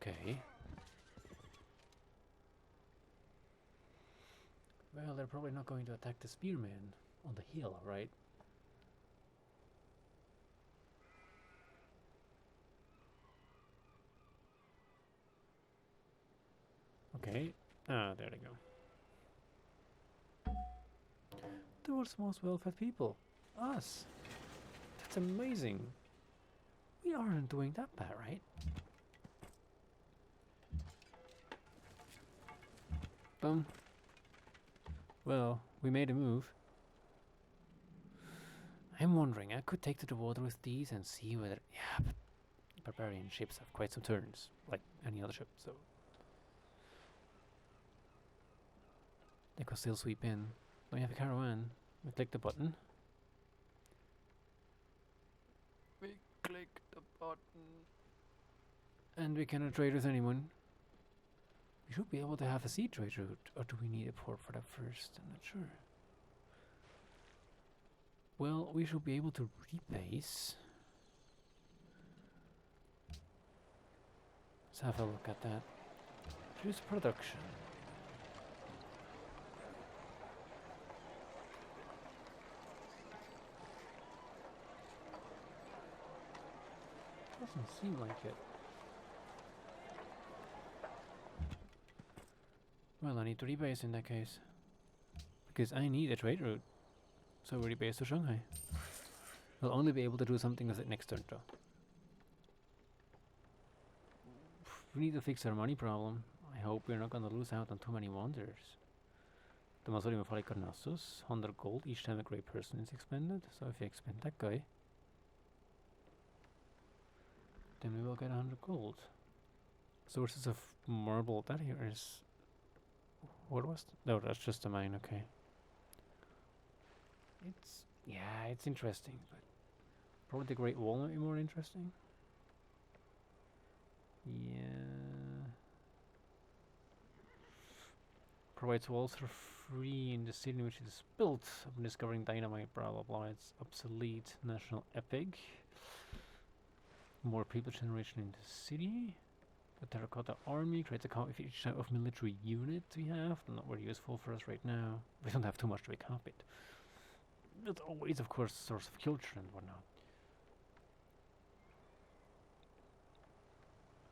Okay. Well, they're probably not going to attack the spearman on the hill, right? Okay. Ah, there they go. The world's most well-fed people. Us. That's amazing. We aren't doing that bad, right? Boom. Well, we made a move. I'm wondering, I could take to the water with these and see whether... Yeah, but barbarian ships have quite some turns, like any other ship, so... They could still sweep in. We have a caravan. We click the button. We click the button. And we cannot trade with anyone. We should be able to have a sea trade route, or do we need a port for that first? I'm not sure. Well, we should be able to rebase. Let's have a look at that. Choose production. Doesn't seem like it. Well, I need to rebase in that case. Because I need a trade route. So we rebase to Shanghai. We'll only be able to do something with it next turn though. We need to fix our money problem. I hope we're not gonna lose out on too many wonders. The Mausoleum of Halicarnassus, 100 gold each time a great person is expended. So if you expend that guy, then we will get 100 gold. Sources of marble, that here is... What was that? No, that's just a mine, okay. It's... yeah, it's interesting, but... Probably the Great Wall might be more interesting. Yeah... Provides walls for free in the city in which it is built. Upon discovering dynamite, blah blah blah. It's obsolete. National epic. More people generation in the city. The terracotta army creates a copy of each type of military unit we have. Not very useful for us right now. We don't have too much to be copied. But always, of course, a source of culture and whatnot.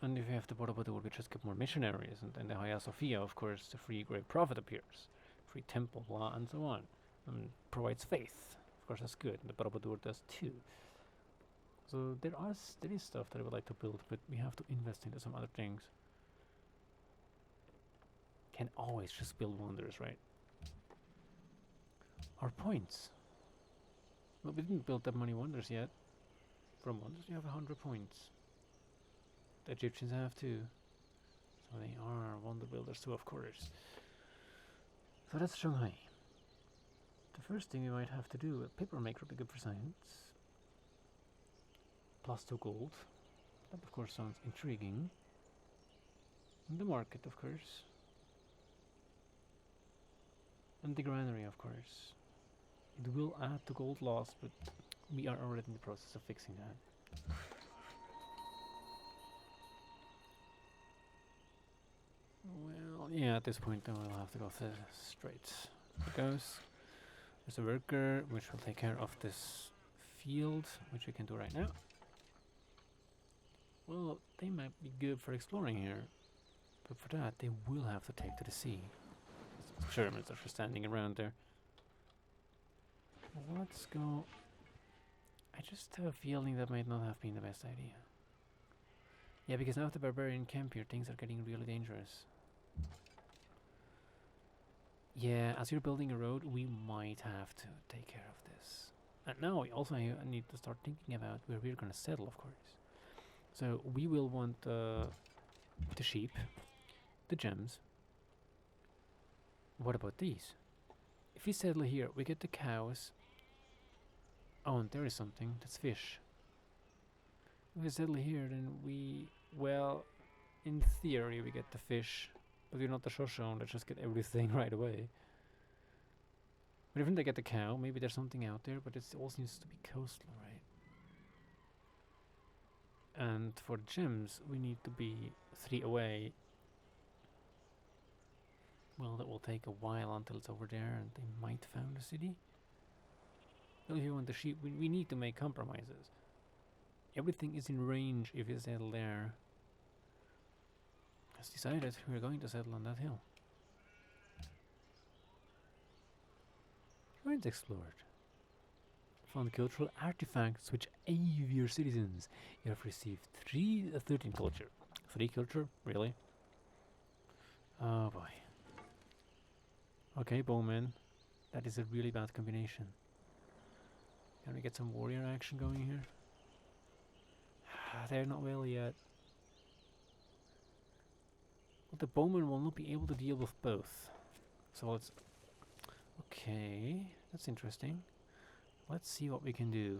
And if you have the Borobudur, we just get more missionaries, and then the Hagia Sophia, of course, the free great prophet appears. Free temple, blah, and so on. And provides faith. Of course, that's good. And the Borobudur does too. So there is stuff that I would like to build, but we have to invest into some other things. Can always just build wonders, right? Our points. Well, we didn't build that many wonders yet. From wonders, you have 100 points. The Egyptians have too. So they are wonder builders too, of course. So that's Shanghai. The first thing we might have to do, a paper maker would be good for science. +2 gold. That of course sounds intriguing. And the market, of course. And the granary, of course. It will add to gold loss, but we are already in the process of fixing that. Well, yeah, at this point then we'll have to go straight. It goes. There's a worker which will take care of this field, which we can do right now. Well, they might be good for exploring here, but for that they will have to take to the sea. The Germans are just standing around there. Well, let's go. I just have a feeling that might not have been the best idea. Yeah, because now with the barbarian camp here, things are getting really dangerous. Yeah, as you're building a road, we might have to take care of this. And now we also need to start thinking about where we're gonna settle, of course. So we will want the sheep, the gems. What about these? If we settle here, we get the cows. Oh, and there is something. That's fish. If we settle here, then we... Well, in theory, we get the fish. But we're not the Shoshone that just get everything right away. But even they get the cow, maybe there's something out there, but it all seems to be coastal, right? And for the gems, we need to be 3 away. Well, that will take a while until it's over there, and they might found a city. Well, if you want the sheep, we need to make compromises. Everything is in range if you settle there. As decided, we're going to settle on that hill. Ruins explored. Found cultural artifacts which aid your citizens. You have received 13 culture. 3 culture? Really? Oh boy. Okay, bowman. That is a really bad combination. Can we get some warrior action going here? They're not well yet. Well, the bowman will not be able to deal with both. So let's... Okay, that's interesting. Let's see what we can do.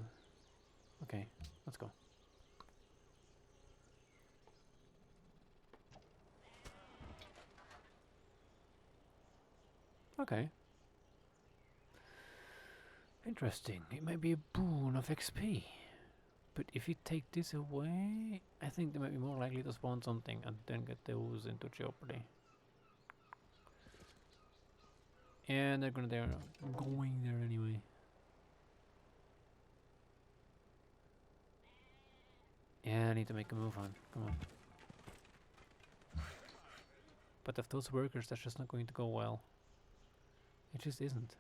Okay, let's go. Okay. Interesting. It might be a boon of XP. But if you take this away, I think they might be more likely to spawn something and then get those into jeopardy. And they're going there anyway. Yeah, I need to make a move on. Come on. But if those workers, that's just not going to go well. It just isn't.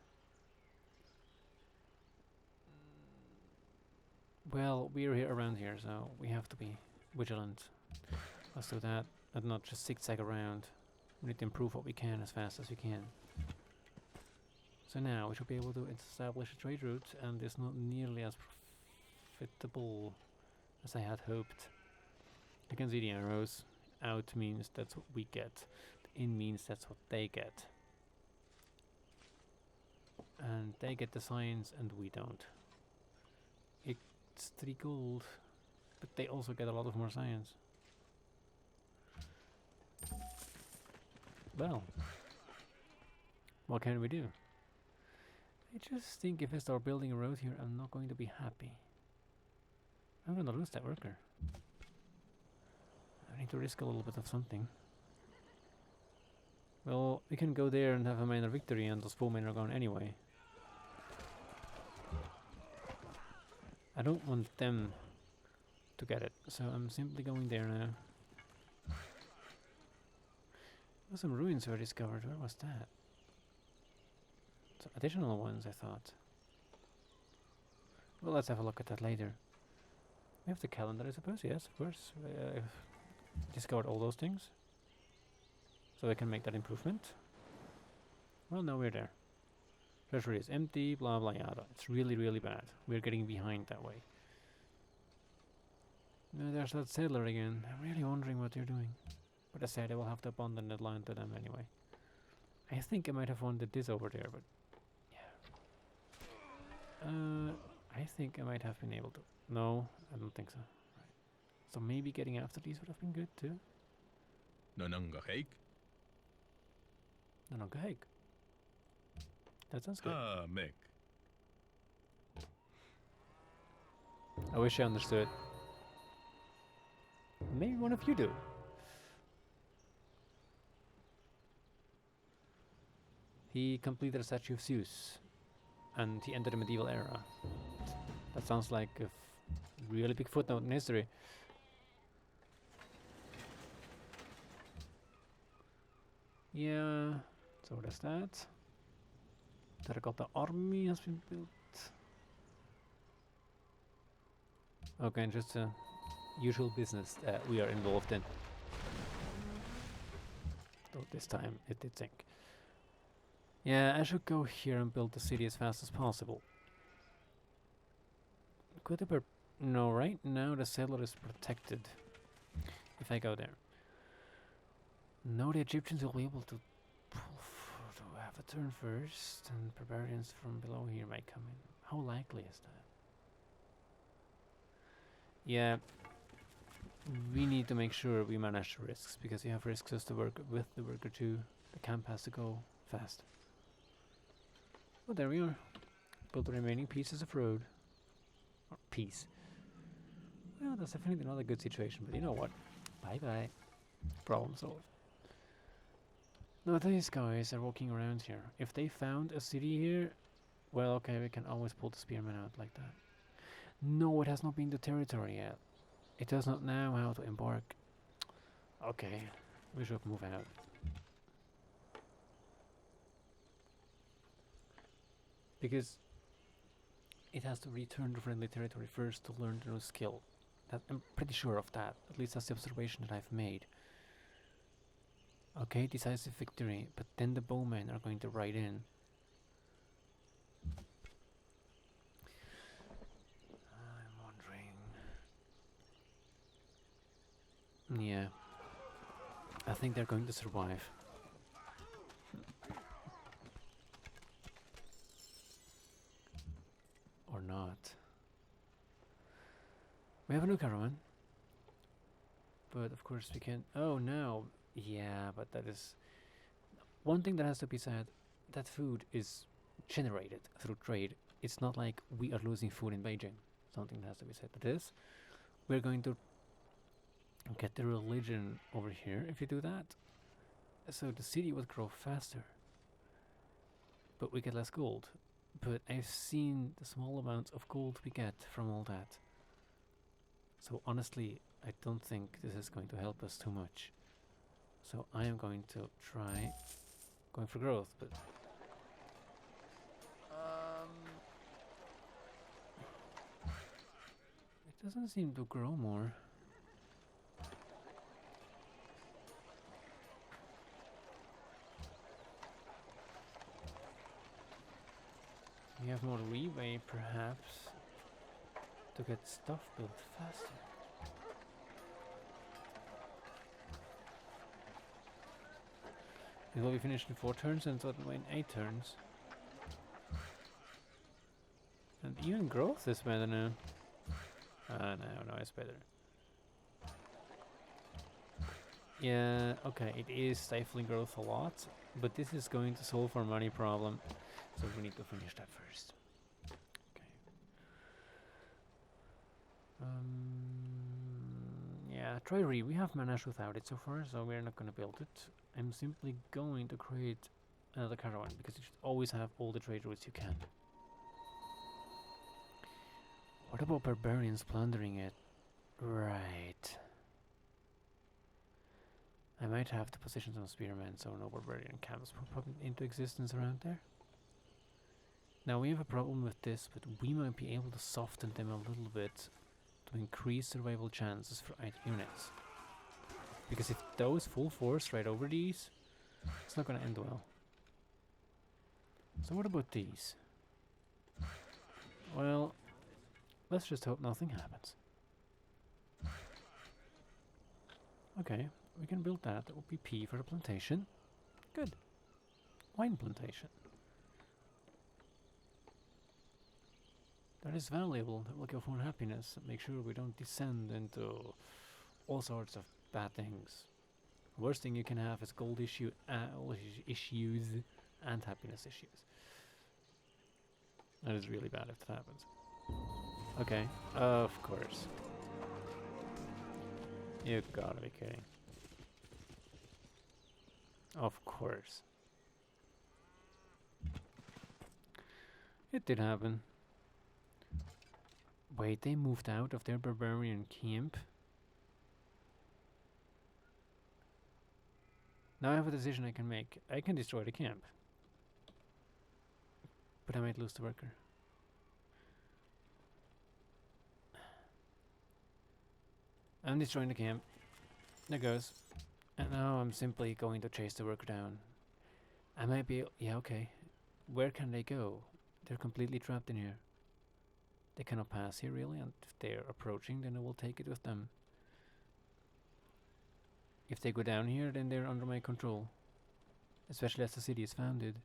Well, we're here around here, so we have to be vigilant. Let's do that, and not just zigzag around. We need to improve what we can as fast as we can. So now we should be able to establish a trade route, and it's not nearly as profitable as I had hoped. You can see the arrows. Out means that's what we get. In means that's what they get. And they get the science and we don't. It's 3 gold, but they also get a lot of more science. Well, what can we do? I just think if I start building a road here, I'm not going to be happy. I'm going to lose that worker. I need to risk a little bit of something. Well, we can go there and have a minor victory, and those 4 men are gone anyway. I don't want them to get it, so I'm simply going there now. Well, some ruins were discovered. Where was that? So additional ones, I thought. Well, let's have a look at that later. We have the calendar, I suppose. Yes, of course. Discovered all those things. So we can make that improvement. Well, now we're there. Treasury is empty, blah blah yada. It's really, really bad. We're getting behind that way. No, there's that settler again. I'm really wondering what they're doing. But I said I will have to abandon that line to them anyway. I think I might have wanted this over there, but yeah. I think I might have been able to. No, I don't think so. Right. So maybe getting after these would have been good too. Nanangahake? Nanangahake. That sounds good. Ah, Mick. I wish I understood. Maybe one of you do. He completed a statue of Zeus, and he entered the medieval era. That sounds like a really big footnote in history. Yeah, so there's that. Terracotta army has been built. Okay, and just usual business that we are involved in. Though this time it did sink. Yeah, I should go here and build the city as fast as possible. Could the no, right now the settler is protected. If I go there. No, the Egyptians will be able to have a turn first, and barbarians from below here might come in. How likely is that? Yeah, we need to make sure we manage the risks, because you have risks as to work with the worker too. The camp has to go fast. Well, there we are. Build the remaining pieces of road. Or piece. No, that's definitely not a good situation, but you know what? Bye-bye. Problem solved. Now these guys are walking around here. If they found a city here, well, okay, we can always pull the spearman out like that. No, it has not been the territory yet. It does not know how to embark. Okay, we should move out. Because it has to return to friendly territory first to learn the new skill. I'm pretty sure of that. At least that's the observation that I've made. Okay, decisive victory, but then the bowmen are going to ride in. I'm wondering... Yeah. I think they're going to survive. Or not. We have a new caravan. But of course we can... Oh no! Yeah, but that is... One thing that has to be said, that food is generated through trade. It's not like we are losing food in Beijing. Something that has to be said. That is, we're going to get the religion over here if you do that. So the city would grow faster. But we get less gold. But I've seen the small amounts of gold we get from all that. So honestly, I don't think this is going to help us too much. So I am going to try going for growth, but it doesn't seem to grow more. We have more leeway, perhaps, to get stuff built faster. It will be finished in 4 turns and so in 8 turns. And even growth is better now. No, it's better. Yeah, okay, it is stifling growth a lot, but this is going to solve our money problem, so we need to finish that first. Okay. Yeah, try re. We have managed without it so far, so we're not going to build it. I'm simply going to create another caravan, because you should always have all the trade routes you can. What about barbarians plundering it? Right. I might have to position some spearmen so no barbarian camps will pop into existence around there. Now we have a problem with this, but we might be able to soften them a little bit to increase survival chances for either units. Because if those full force right over these, it's not going to end well. So what about these? Well, let's just hope nothing happens. Okay, we can build that. That would be P for the plantation. Good. Wine plantation. That is valuable. That will give one happiness. Make sure we don't descend into all sorts of bad things. Worst thing you can have is gold issues and happiness issues. That is really bad if that happens. Okay, of course. You gotta be kidding. Of course. It did happen. Wait, they moved out of their barbarian camp? Now I have a decision I can make. I can destroy the camp. But I might lose the worker. I'm destroying the camp. There goes. And now I'm simply going to chase the worker down. I might be... Yeah, okay. Where can they go? They're completely trapped in here. They cannot pass here, really, and if they're approaching, then I will take it with them. If they go down here, then they're under my control. Especially as the city is founded.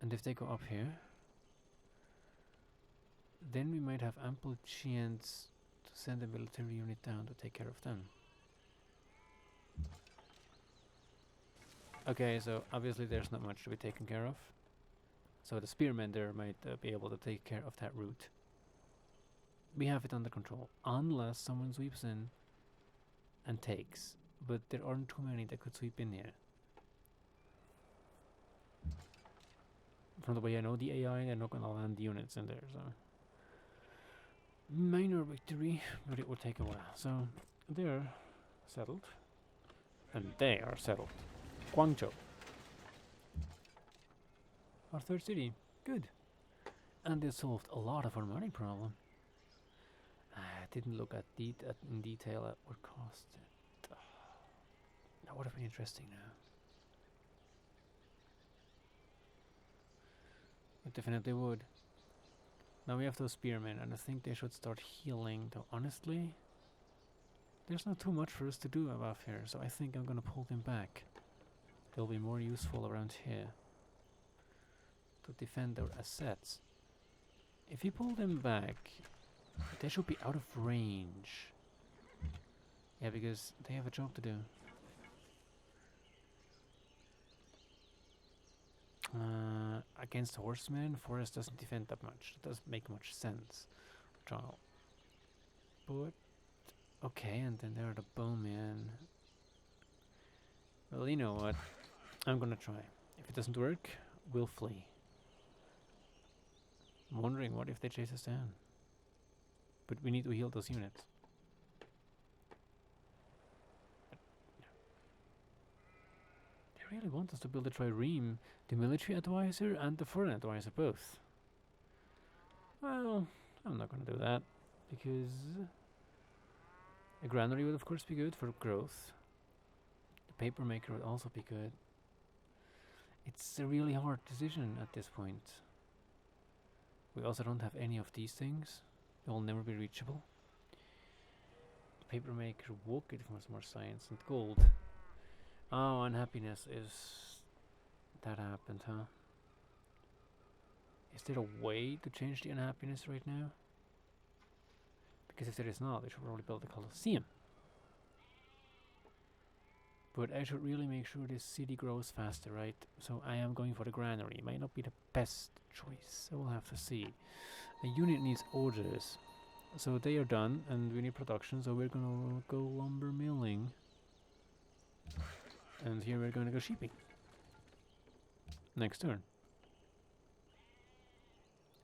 And if they go up here, then we might have ample chance to send a military unit down to take care of them. Okay, so obviously there's not much to be taken care of. So the spearmen there might be able to take care of that route. we have it under control. Unless someone sweeps in and takes. But there aren't too many that could sweep in here. From the way I know the AI, they're not gonna land units in there, so... Minor victory, but it will take a while. So, they're settled. And they are settled. Guangzhou. Our third city. Good. And they solved a lot of our money problem. I didn't look at in detail at what cost it. That would have been interesting now. It definitely would. Now we have those spearmen, and I think they should start healing, though honestly, there's not too much for us to do above here, so I think I'm gonna pull them back. They'll be more useful around here to defend our assets. If you pull them back, they should be out of range. Yeah, because they have a job to do. Against horsemen, forest doesn't defend that much. It doesn't make much sense. Child. But okay, and then there are the bowmen. Well, you know what? I'm gonna try. If it doesn't work, we'll flee. I'm wondering what if they chase us down. But we need to heal those units. They really want us to build a trireme, the military advisor and the foreign advisor both. Well, I'm not gonna do that, because a granary would of course be good for growth. The paper maker would also be good. It's a really hard decision at this point. We also don't have any of these things. They will never be reachable. The paper maker will give us more science and gold. Oh, unhappiness is... That happened, huh? Is there a way to change the unhappiness right now? Because if there is not, they should probably build a Colosseum. But I should really make sure this city grows faster, right? So I am going for the granary. Might not be the best choice. I will have to see. A unit needs orders. So they are done, and we need production, so we're gonna go lumber milling. And here we're gonna go sheeping. Next turn.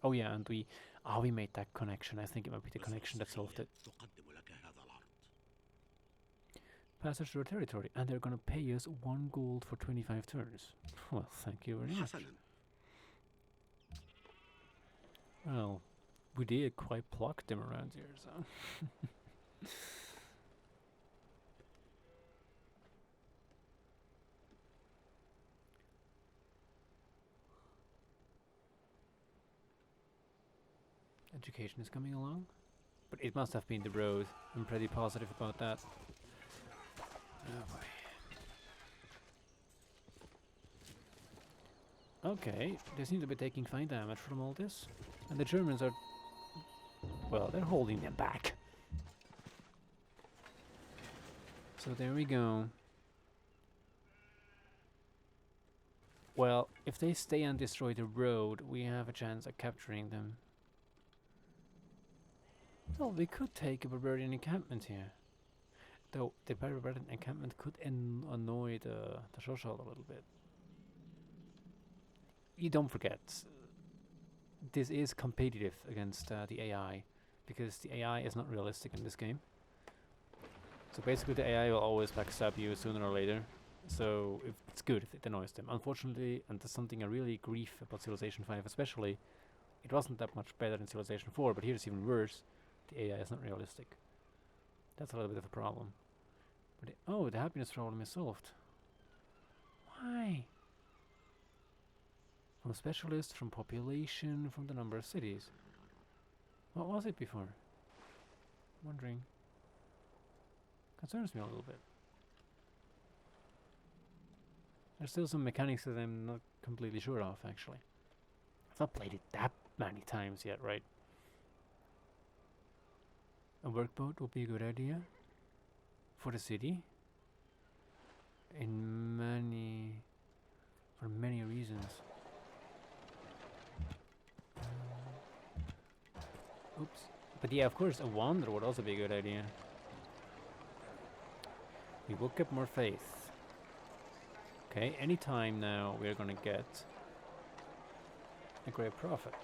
Oh yeah, and we made that connection. I think it might be the connection that solved it. Passage to our territory, and they're gonna pay us 1 gold for 25 turns. Well, thank you very much. Well, we did quite pluck them around here, so... Education is coming along, but it must have been the road. I'm pretty positive about that. Oh boy. Okay, they seem to be taking fine damage from all this, and the Germans are... Well, they're holding them back. So there we go. Well, if they stay and destroy the road, we have a chance at capturing them. Well, we could take a barbarian encampment here. Though the barbarian encampment could annoy the Shoshal a little bit. You don't forget, this is competitive against the AI, because the AI is not realistic in this game. So basically the AI will always backstab you sooner or later. So it's good if it annoys them. Unfortunately, and that's something I really grieve about Civilization 5 especially, it wasn't that much better in Civilization 4, but here it's even worse. The AI is not realistic. That's a little bit of a problem. But oh, the happiness problem is solved. Why? From specialists, from population, from the number of cities. What was it before? I'm wondering. Concerns me a little bit. There's still some mechanics that I'm not completely sure of, actually. I've not played it that many times yet, right? A workboat would be a good idea for the city for many reasons. Oops, But yeah, of course, a wander would also be a good idea. We will get more faith. Okay, anytime now we're gonna get a great prophet.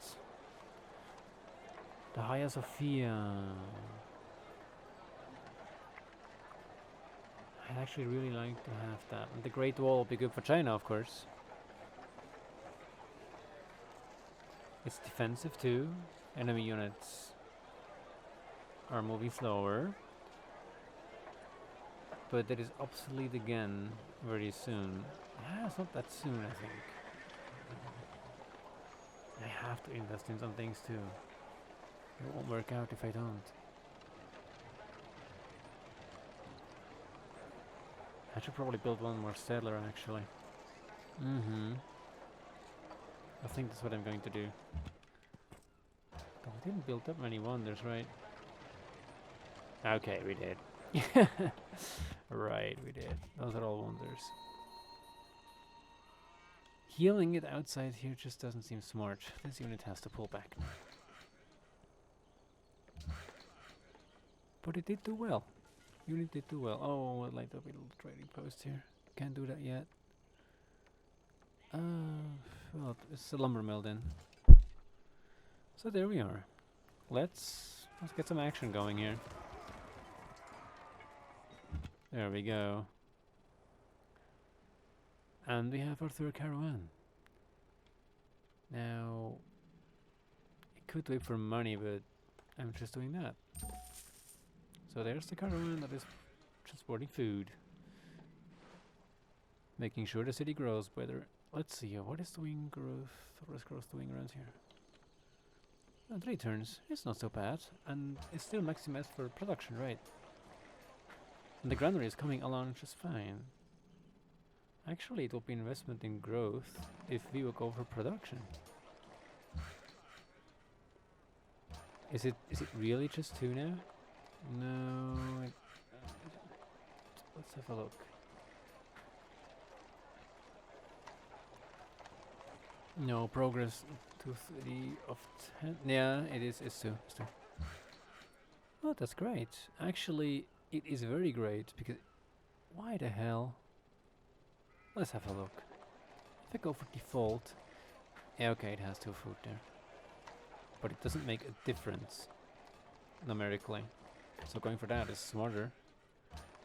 The Hagia Sophia. I'd actually really like to have that. And the Great Wall would be good for China, of course. It's defensive too. Enemy units are moving slower. But it is obsolete again very soon. Ah, it's not that soon, I think. I have to invest in some things too. It won't work out if I don't. I should probably build one more settler actually. I think that's what I'm going to do. But we didn't build that many wonders, right? Okay, we did. Right, we did. Those are all wonders. Healing it outside here just doesn't seem smart. This unit has to pull back. But it did do well. Unit did do well. Oh, I'd like a little trading post here. Can't do that yet. Well, it's a lumber mill then. So there we are. Let's get some action going here. There we go. And we have our third caravan. Now, it could wait for money, but I'm just doing that. So there's the caravan that is transporting food. Making sure the city grows better. Let's see, what is doing growth? What is growth doing around here? 3 turns. It's not so bad. And it's still maximized for production, right? And the granary is coming along just fine. Actually, it will be investment in growth if we will go for production. Is it really just 2 now? No. Let's have a look. No, progress to 3 of 10. Yeah, it is. It's 2. It's 2. Oh, that's great. Actually, it is very great because... Why the hell? Let's have a look. If I go for default... Yeah, okay, it has 2 food there. But it doesn't make a difference numerically. So going for that is smarter.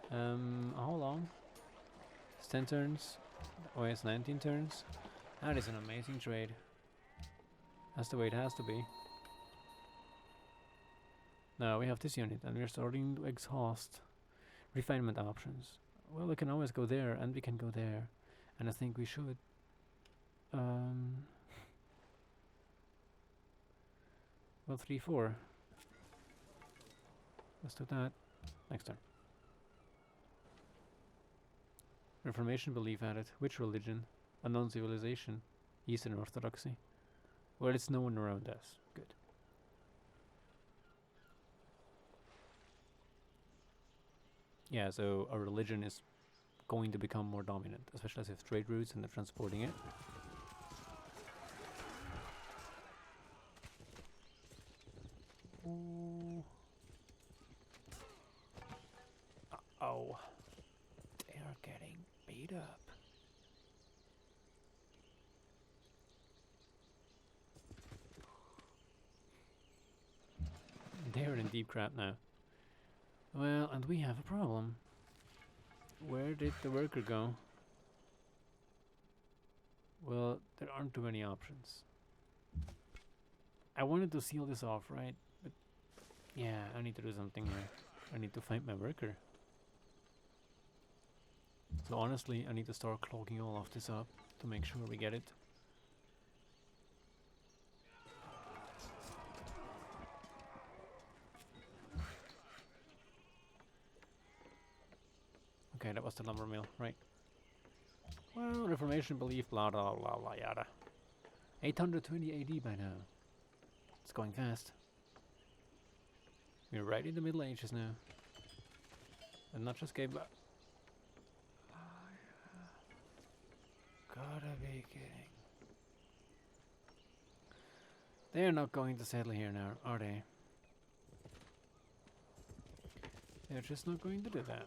How long? It's 10 turns. Oh, it's 19 turns. That is an amazing trade. That's the way it has to be. Now we have this unit and we're starting to exhaust refinement options. Well, we can always go there and we can go there. And I think we should. Well, 3, 4. Let's do that. Next turn. Reformation belief added. Which religion? Unknown civilization. Eastern Orthodoxy. Well, it's no one around us. Good. Yeah, so our religion is going to become more dominant, especially as we have trade routes and they're transporting it. Ooh. Uh-oh. They are getting beat up. They're in deep crap now. Well, and we have a problem. Where did the worker go? Well, there aren't too many options. I wanted to seal this off, right? But yeah, I need to do something here. I need to find my worker. So honestly, I need to start clogging all of this up to make sure we get it. Okay, that was the lumber mill, right? Well, reformation belief, blah blah blah blah yada. 820 AD by now. It's going fast. We're right in the Middle Ages now. And not just gave up. Gotta be kidding. They are not going to settle here now, are they? They're just not going to do that.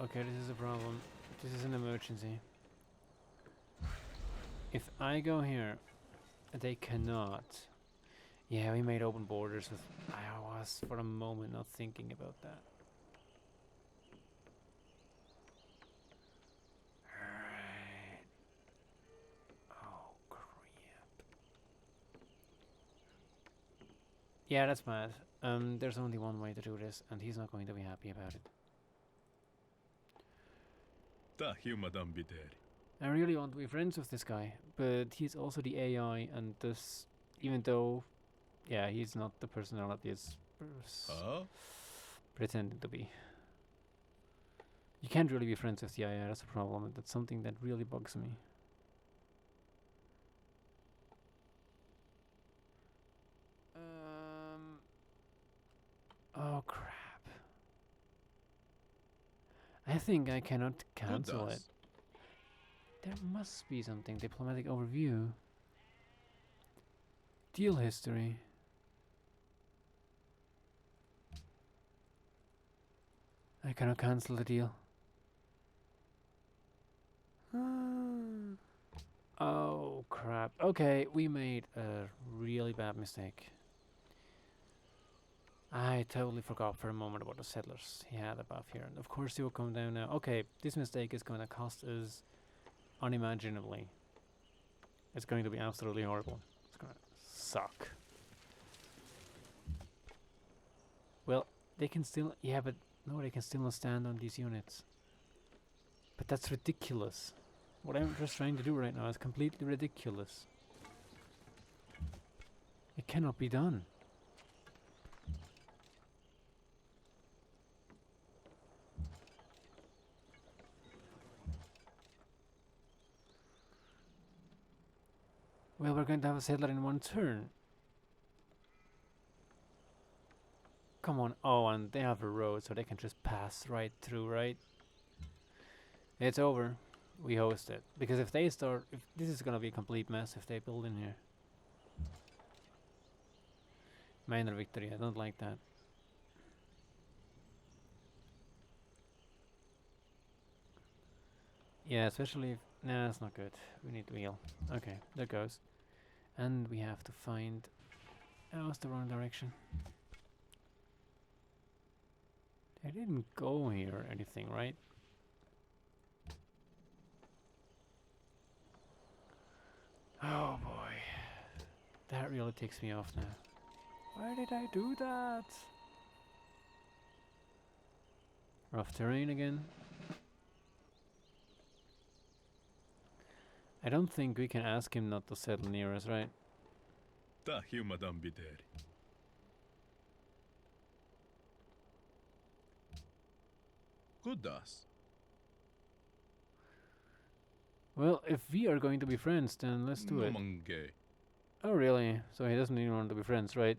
Okay, this is a problem. This is an emergency. If I go here, they cannot. Yeah, we made open borders with... I was for a moment not thinking about that. Alright. Oh, crap. Yeah, that's mad. There's only one way to do this, and he's not going to be happy about it. Ta hiumadan bideri. I really want to be friends with this guy, but he's also the AI, and this, even though, yeah, he's not the personality it's Huh? pretending to be. You can't really be friends with the AI, that's a problem, and that's something that really bugs me. Oh crap. I think I cannot cancel it. There must be something. Diplomatic overview. Deal history. I cannot cancel the deal. Oh crap. Okay, we made a really bad mistake. I totally forgot for a moment about the settlers he had above here. And of course they will come down now. Okay, this mistake is going to cost us unimaginably. It's going to be absolutely horrible. It's going to suck. Well, they can still... Yeah, but no, they can still not stand on these units. But that's ridiculous. What I'm just trying to do right now is completely ridiculous. It cannot be done. Well, we're going to have a settler in one turn. Come on. Oh, and they have a road, so they can just pass right through, right? It's over. We host it. Because if they start... If this is going to be a complete mess if they build in here. Minor victory. I don't like that. Yeah, especially if... Nah, that's not good. We need to heal. Okay, there goes. And we have to find... Oh, it's the wrong direction. They didn't go here or anything, right? Oh boy. That really ticks me off now. Why did I do that? Rough terrain again. I don't think we can ask him not to settle near us, right? Ta hiumadan bideri. Kudas. Well, if we are going to be friends, then let's do it. Nomange. Oh, really? So he doesn't even want to be friends, right?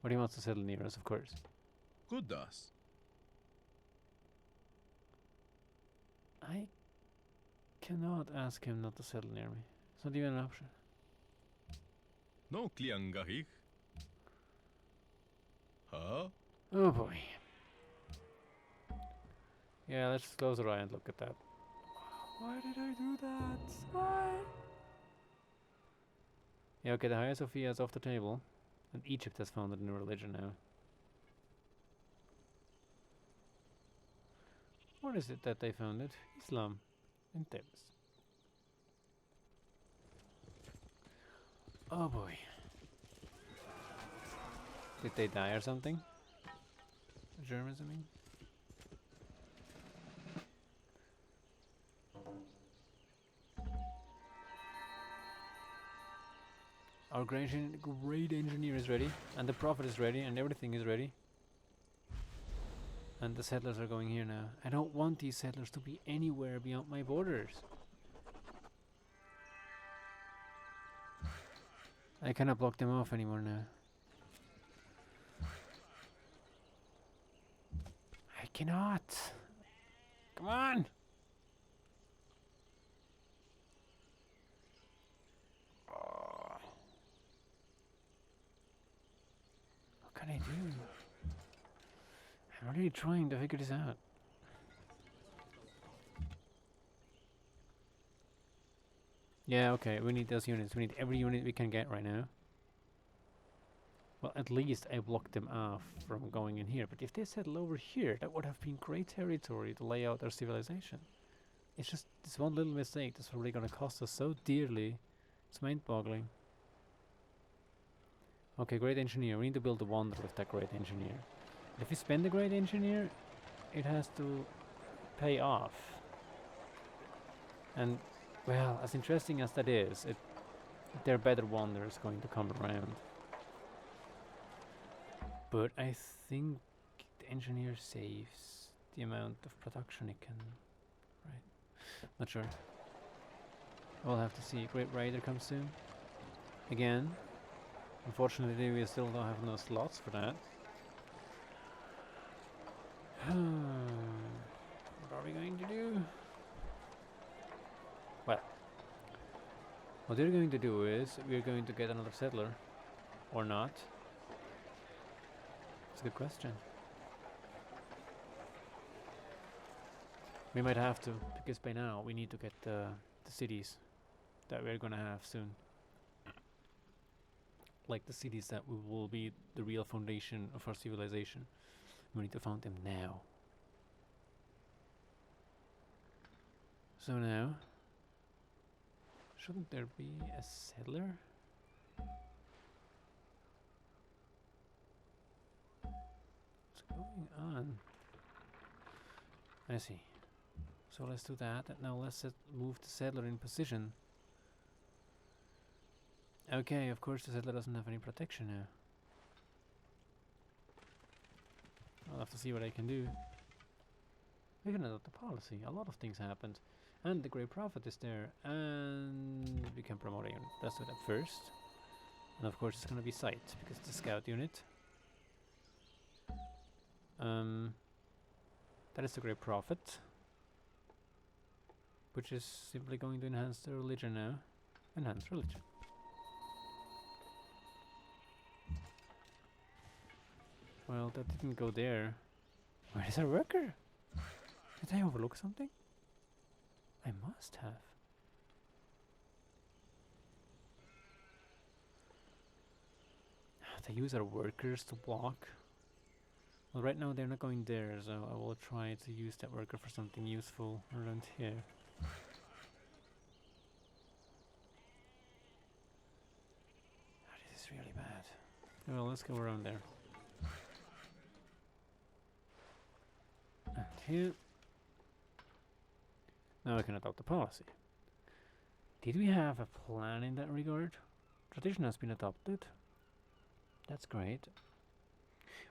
But he wants to settle near us, of course. Kudas. I cannot ask him not to settle near me. It's not even an option. No kliangahich. Huh? Oh boy. Yeah, let's close our eye and look at that. Why did I do that? Why? Yeah, okay, the Hagia Sophia is off the table. And Egypt has founded a new religion now. What is it that they founded? Islam. In Thebes. Oh boy. Did they die or something? The Germans, I mean? Our great engineer is ready, and the prophet is ready, and everything is ready. And the settlers are going here now. I don't want these settlers to be anywhere beyond my borders. I cannot block them off anymore now. I cannot. Come on. can I do? I'm really trying to figure this out. Yeah, okay, we need those units. We need every unit we can get right now. Well, at least I blocked them off from going in here. But if they settle over here, that would have been great territory to lay out their civilization. It's just this one little mistake that's probably going to cost us so dearly. It's mind-boggling. Okay, great engineer. We need to build a wonder with that great engineer. If we spend the great engineer, it has to pay off. And, well, as interesting as that is, there are better wonders going to come around. But I think the engineer saves the amount of production it can. Right. Not sure. We'll have to see. Great Raider comes soon. Again. Unfortunately, we still don't have no slots for that. What are we going to do? Well. What we're going to do is, we're going to get another settler. Or not. That's a good question. We might have to, because by now we need to get the cities that we're gonna have soon. Like the cities that will be the real foundation of our civilization. We need to found them now. So now, shouldn't there be a settler? What's going on? I see. So let's do that. And now let's move the settler in position. Okay, of course the settler doesn't have any protection now. I'll have to see what I can do. We can adopt the policy. A lot of things happened. And the Great Prophet is there. And we can promote a unit. Let's do that first. And of course it's gonna be sight, because it's a scout unit. That is the Great Prophet. Which is simply going to enhance the religion now. Enhance religion. Well, that didn't go there. Where is our worker? Did I overlook something? I must have. They use our workers to block. Well, right now they're not going there, so I will try to use that worker for something useful around here. This is really bad. Well, let's go around there. And here. Now we can adopt the policy. Did we have a plan in that regard? Tradition has been adopted. That's great.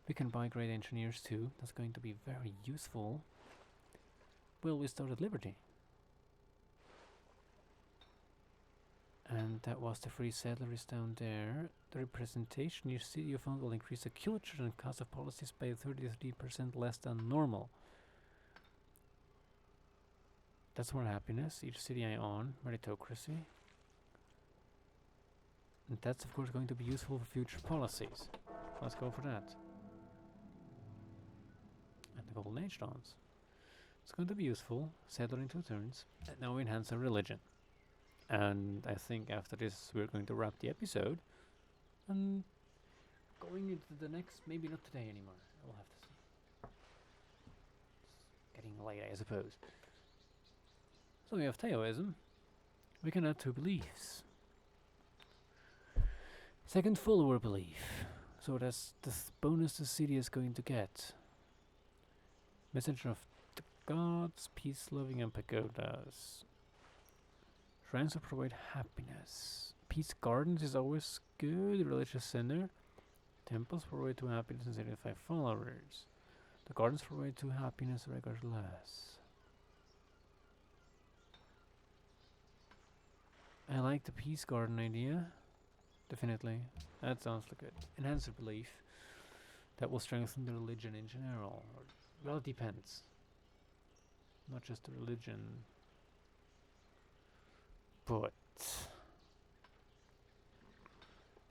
We can buy great engineers too. That's going to be very useful. Well, we started Liberty. And that was the free settlers down there. The representation your city you found will increase the culture and cost of policies by 33% less than normal. That's more happiness. Each city I own. Meritocracy. And that's of course going to be useful for future policies. Let's go for that. And the Golden Age dawns. It's going to be useful. Settler in 2 turns. And now we enhance our religion. And I think after this we're going to wrap the episode. And going into the next, maybe not today anymore. We'll have to see. It's getting late, I suppose. So we have Taoism. We can add 2 beliefs. Second follower belief. So that's the bonus the city is going to get. Messenger of the gods, peace-loving and pagodas. Shrines will provide happiness. Peace gardens is always good. Religious center. Temples provide 2 happiness and 75 followers. The gardens provide 2 happiness regardless. I like the peace garden idea. Definitely. That sounds like good. Enhancer belief. That will strengthen the religion in general. Well, it depends. Not just the religion. But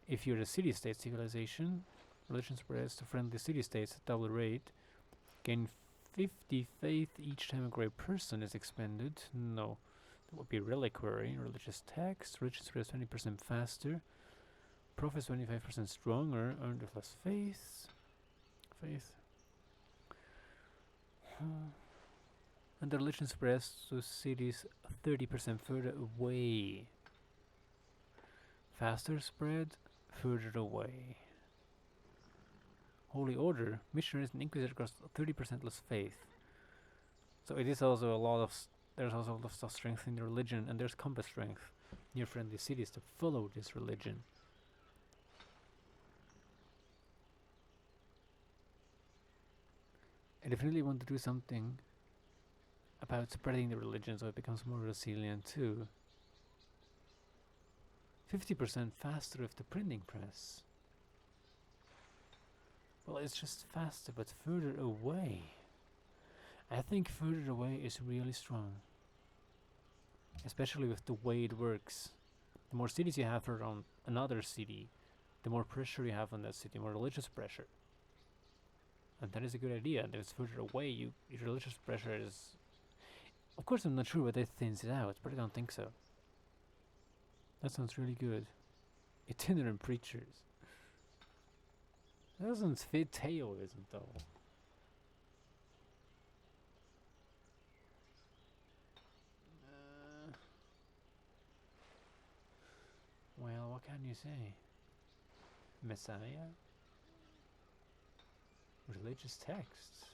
if you're a city-state civilization, Religion spreads to friendly city-states at double rate. Gain 50 faith each time a grey person is expended. No. That would be reliquary. Religious text. Religion spreads 20% faster. Profits 25% stronger. Earned with less faith. And the religion spreads to cities 30% further away. Faster spread, further away. Holy Order. Missionaries and Inquisitors cost 30% less faith. So it is also a lot of... there's also a lot of stuff strengthening the religion, and there's compass strength near friendly cities to follow this religion. I definitely want to do something about spreading the religion so it becomes more resilient too. 50% faster with the printing press. Well, it's just faster but further away. I think further away is really strong. Especially with the way it works. The more cities you have around another city, the more pressure you have on that city, more religious pressure. And that is a good idea. And if it's further away, your religious pressure is... Of course, I'm not sure whether it thins it out, but I don't think so. That sounds really good. Itinerant preachers. That doesn't fit Taoism, though. Well, what can you say? Messiah? Religious texts?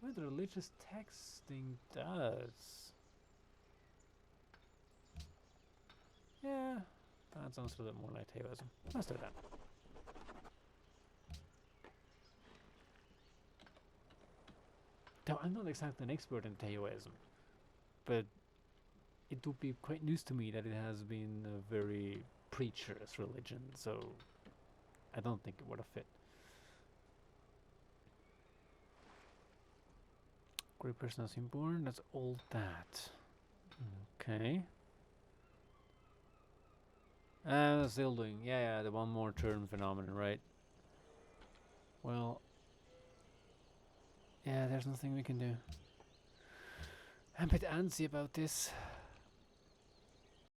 What the religious texting does? Yeah, that sounds a little more like Taoism. Let's do that. Though I'm not exactly an expert in Taoism, but it would be quite news to me that it has been a very preacher's religion, so I don't think it would have fit. Great person has been born, that's all that. Okay. Still doing, yeah, the one more turn phenomenon, right? Well, yeah, there's nothing we can do. I'm a bit antsy about this.